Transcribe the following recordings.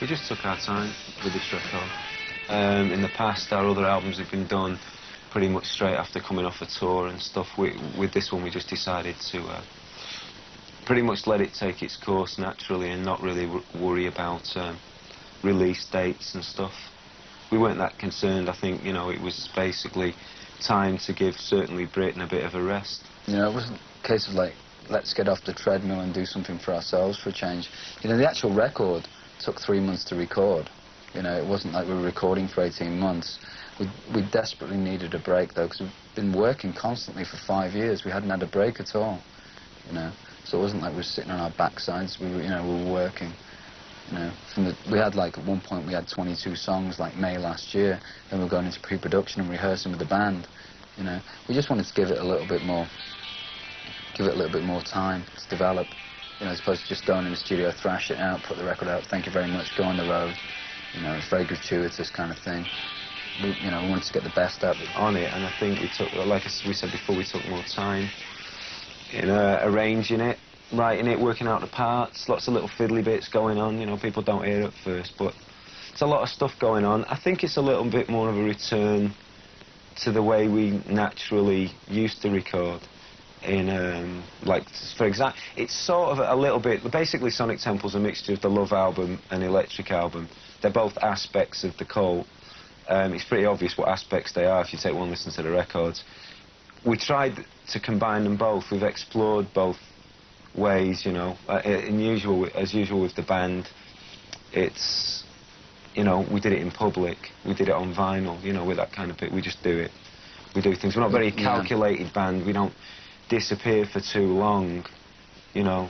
just took our time with this record. In the past, our other albums have been done pretty much straight after coming off a tour and stuff. With this one, we just decided to pretty much let it take its course naturally and not really worry about release dates and stuff. We weren't that concerned. I think, you know, it was basically time to give certainly Britain a bit of a rest. You know, it wasn't a case of like, let's get off the treadmill and do something for ourselves for a change. You know, the actual record took 3 months to record. You know, it wasn't like we were recording for 18 months. We desperately needed a break, though, because we've been working constantly for 5 years. We hadn't had a break at all, you know. So it wasn't like we were sitting on our backsides. We were, you know, we were working. You know, we had, like, at one point, we had 22 songs, like May last year. Then we were going into pre-production and rehearsing with the band, you know. We just wanted to give it a little bit more time to develop, you know, as opposed to just going in the studio, thrash it out, put the record out, thank you very much, go on the road. You know, it's very gratuitous kind of thing. We wanted to get the best out of it. On it, and I think we took, like we said before, we took more time in arranging it, writing it, working out the parts, lots of little fiddly bits going on, you know, people don't hear it at first, but it's a lot of stuff going on. I think it's a little bit more of a return to the way we naturally used to record. In, like, for example, it's sort of a little bit, basically Sonic Temple's a mixture of the Love album and Electric album. They're both aspects of the Cult. It's pretty obvious what aspects they are if you take one listen to the records. We tried to combine them both. We've explored both ways, you know. As usual with the band, it's, you know, we did it in public. We did it on vinyl, you know, with that kind of bit. We just do it. We do things. We're not a very calculated band. We don't disappear for too long, you know.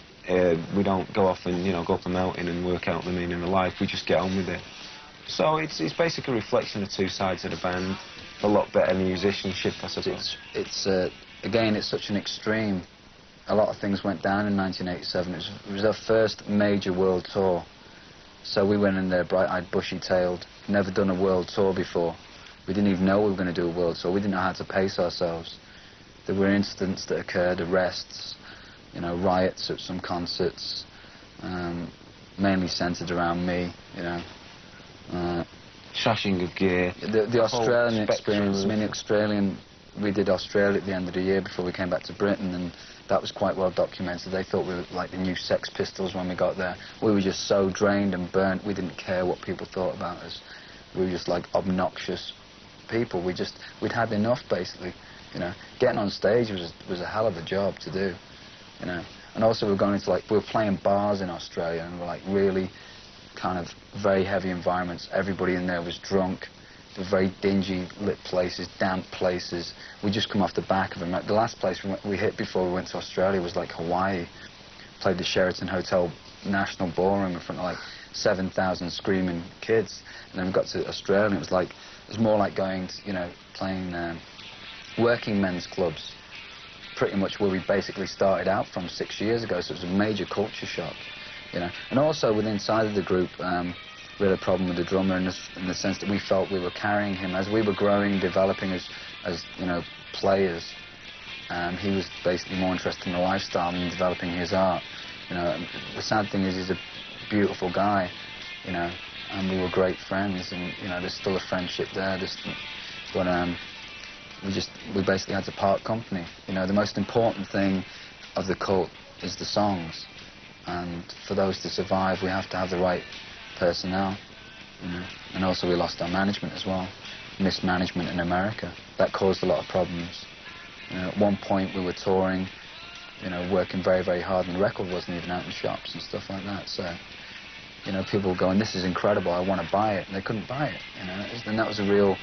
We don't go off and, you know, go up a mountain and work out the meaning of life. We just get on with it. So it's basically a reflection of two sides of the band. A lot better musicianship, I suppose. It's again, it's such an extreme. A lot of things went down in 1987. It was our first major world tour. So we went in there bright-eyed, bushy-tailed, never done a world tour before. We didn't even know we were going to do a world tour. We didn't know how to pace ourselves. There were incidents that occurred, arrests, you know, riots at some concerts, mainly centred around me, you know. Trashing of gear. The Australian experience, I mean, we did Australia at the end of the year before we came back to Britain, and that was quite well documented. They thought we were like the new Sex Pistols when we got there. We were just so drained and burnt, we didn't care what people thought about us. We were just like obnoxious people. We'd had enough, basically. You know, getting on stage was a hell of a job to do, you know. And also we were playing bars in Australia, and we're like really kind of very heavy environments. Everybody in there was drunk. They were very dingy lit places, damp places. We just come off the back of them. The last place we hit before we went to Australia was like Hawaii. Played the Sheraton Hotel National Ballroom in front of like 7,000 screaming kids. And then we got to Australia, and it was more like going to, you know, playing working men's clubs, pretty much where we basically started out from 6 years ago, so it was a major culture shock, you know. And also, inside of the group, we had a problem with the drummer in the sense that we felt we were carrying him. As we were growing, developing as you know, players, he was basically more interested in the lifestyle than developing his art, you know. And the sad thing is he's a beautiful guy, you know, and we were great friends, and, you know, there's still a friendship there, but we basically had to part company. You know, the most important thing of the Cult is the songs, and for those to survive, we have to have the right personnel, you know. And also we lost our management as well, mismanagement in America. That caused a lot of problems. You know, at one point we were touring, you know, working very, very hard, and the record wasn't even out in shops and stuff like that. So, you know, people were going, this is incredible, I want to buy it, and they couldn't buy it, you know. And that was a real...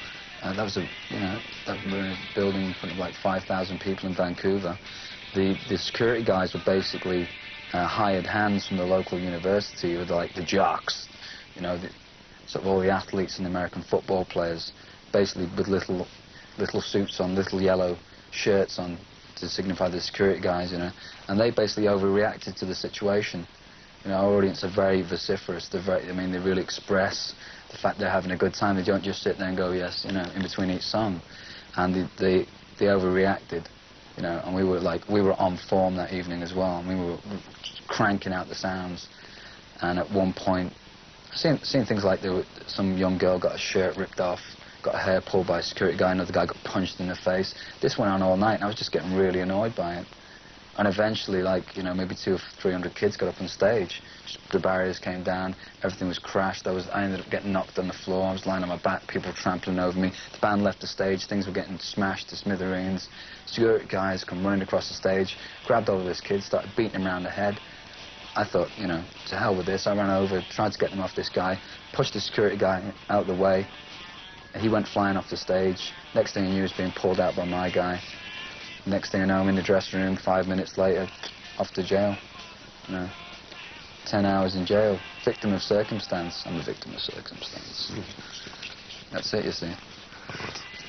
you know, we were in a building in front of like 5,000 people in Vancouver. The security guys were basically hired hands from the local university, with like the jocks, you know, sort of all the athletes and American football players, basically with little suits on, little yellow shirts on to signify the security guys, you know. And they basically overreacted to the situation. You know, our audience are very vociferous. They really express the fact they're having a good time. They don't just sit there and go, yes, you know, in between each song. And they overreacted, you know, and we were on form that evening as well, and we were cranking out the sounds. And at one point, Seen things like some young girl got a shirt ripped off, got her hair pulled by a security guy, another guy got punched in the face. This went on all night, and I was just getting really annoyed by it. And eventually, like, you know, maybe 200 or 300 kids got up on stage. The barriers came down, everything was crashed. I ended up getting knocked on the floor. I was lying on my back, people trampling over me. The band left the stage, things were getting smashed to smithereens. Security guys come running across the stage, grabbed all of this kid, started beating him around the head. I thought, you know, to hell with this. I ran over, tried to get them off this guy, pushed the security guy out of the way. He went flying off the stage. Next thing I knew, he was being pulled out by my guy. Next thing I know, I'm in the dressing room, 5 minutes later, off to jail. You know, 10 hours in jail. Victim of circumstance. I'm a victim of circumstance. That's it, you see.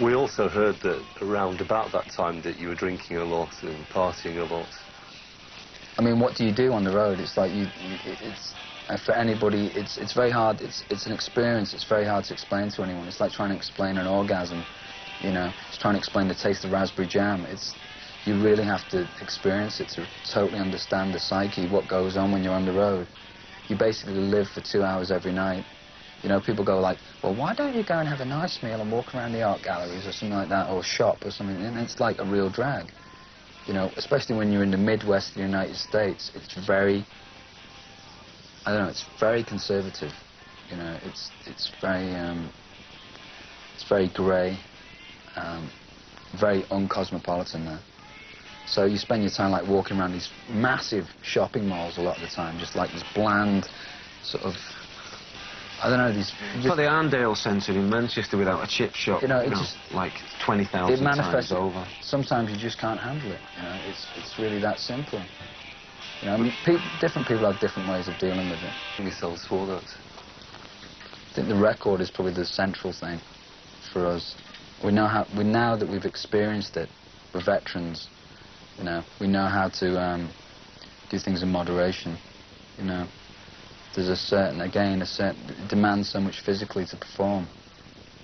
We also heard that around about that time that you were drinking a lot and partying a lot. I mean, what do you do on the road? It's like it's for anybody, it's very hard. It's an experience. It's very hard to explain to anyone. It's like trying to explain an orgasm. You know, it's trying to explain the taste of raspberry jam. You really have to experience it to totally understand the psyche, what goes on when you're on the road. You basically live for 2 hours every night. You know, people go like, well, why don't you go and have a nice meal and walk around the art galleries or something like that, or shop or something, and it's like a real drag. You know, especially when you're in the Midwest of the United States, it's very, I don't know, it's very conservative. You know, it's very grey, very uncosmopolitan there. So you spend your time like walking around these massive shopping malls a lot of the time, just like this bland sort of, I don't know, these... Like the Arndale Centre in Manchester without a chip shop, you know, just like 20,000 times over. Sometimes you just can't handle it, you know, it's really that simple. You know, I mean, different people have different ways of dealing with it. Yourselves for that. I think the record is probably the central thing for us. Now that we've experienced it, we're veterans, you know, we know how to do things in moderation, you know. There's it demands so much physically to perform.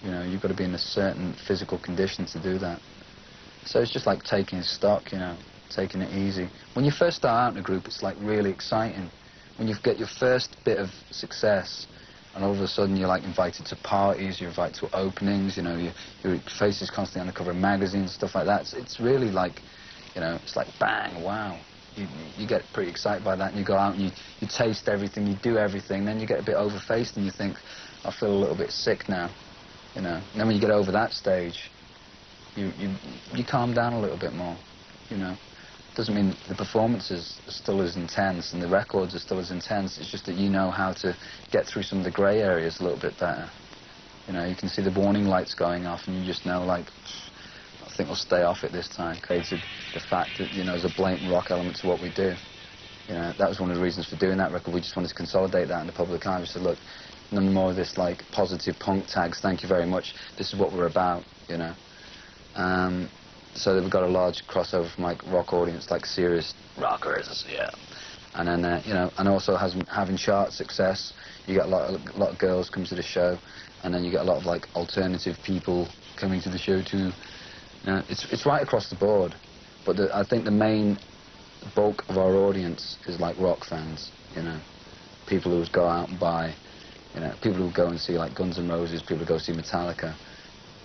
You know, you've got to be in a certain physical condition to do that. So it's just like taking stock, you know, taking it easy. When you first start out in a group, it's like really exciting. When you get your first bit of success, and all of a sudden you're like invited to parties, you're invited to openings, you know, your face is constantly on the cover of magazines, stuff like that. It's really like, you know, it's like bang, wow. You get pretty excited by that, and you go out and you taste everything, you do everything, then you get a bit overfaced and you think, I feel a little bit sick now, you know. And then when you get over that stage, you calm down a little bit more, you know. Doesn't mean the performance is still as intense and the records are still as intense, it's just that you know how to get through some of the grey areas a little bit better. You know, you can see the warning lights going off and you just know, like, I think we'll stay off it this time. Created the fact that, you know, there's a blatant rock element to what we do. You know, that was one of the reasons for doing that record. We just wanted to consolidate that in the public eye. We said, look, none more of this, like, positive punk tags, thank you very much. This is what we're about, you know. So we've got a large crossover from, like, rock audience, like serious rockers, yeah. And then, you know, and also having chart success. You get a lot of girls come to the show, and then you get a lot of, like, alternative people coming to the show too. It's right across the board, but I think the main bulk of our audience is like rock fans, you know, people who go out and buy, you know, people who go and see like Guns N' Roses, people who go see Metallica,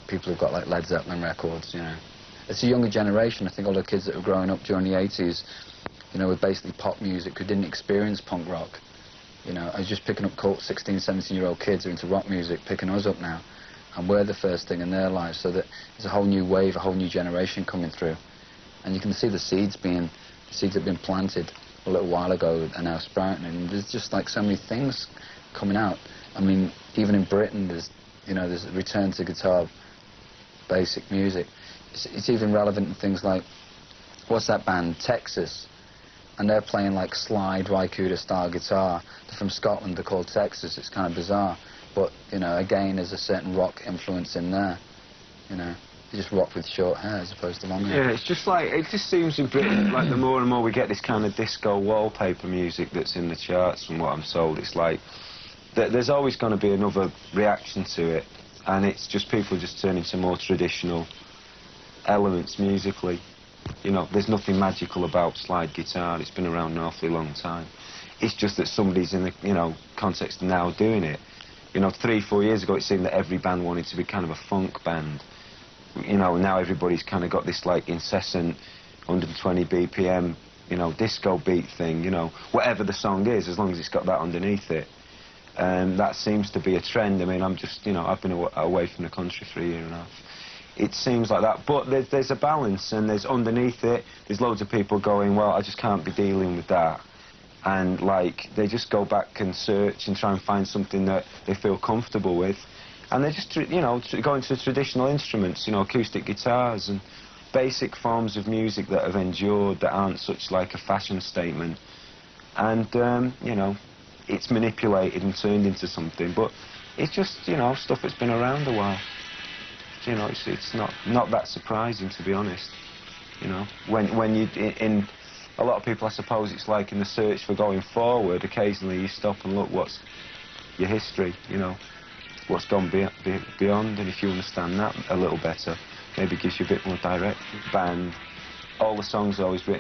people who've got like Led Zeppelin records, you know. It's a younger generation. I think all the kids that were growing up during the 80s, you know, with basically pop music who didn't experience punk rock. You know, I was just picking up 16, 17-year-old kids who are into rock music, picking us up now. And we're the first thing in their lives, so that there's a whole new wave, a whole new generation coming through. And you can see the seeds that have been planted a little while ago are now sprouting, and there's just like so many things coming out. I mean, even in Britain, there's a return to guitar, basic music. It's even relevant in things like, what's that band, Texas? And they're playing like slide Rycuda style guitar. They're from Scotland, they're called Texas, it's kind of bizarre. But, you know, again, there's a certain rock influence in there, you know. You just rock with short hair as opposed to long hair. Yeah, it's just like, it just seems in Britain, like the more and more we get this kind of disco wallpaper music that's in the charts from what I'm told, it's like, there's always going to be another reaction to it, and it's just people just turning to more traditional elements musically. You know, there's nothing magical about slide guitar, it's been around an awfully long time. It's just that somebody's in the, you know, context now doing it. You know, 3-4 years ago, it seemed that every band wanted to be kind of a funk band. You know, now everybody's kind of got this, like, incessant 120 BPM, you know, disco beat thing, you know, whatever the song is, as long as it's got that underneath it. And that seems to be a trend. I mean, I'm just, you know, I've been away from the country for a year and a half. It seems like that, but there's a balance, and there's underneath it, there's loads of people going, well, I just can't be dealing with that. And, like, they just go back and search and try and find something that they feel comfortable with. And they just, you know, go into traditional instruments, you know, acoustic guitars and basic forms of music that have endured, that aren't such like a fashion statement. And, you know, it's manipulated and turned into something, but it's just, you know, stuff that's been around a while. You know, it's not that surprising, to be honest. You know, when you, in a lot of people, I suppose it's like in the search for going forward, occasionally you stop and look what's your history, you know, what's gone beyond, and if you understand that a little better, maybe gives you a bit more direction. Band, all the songs are always written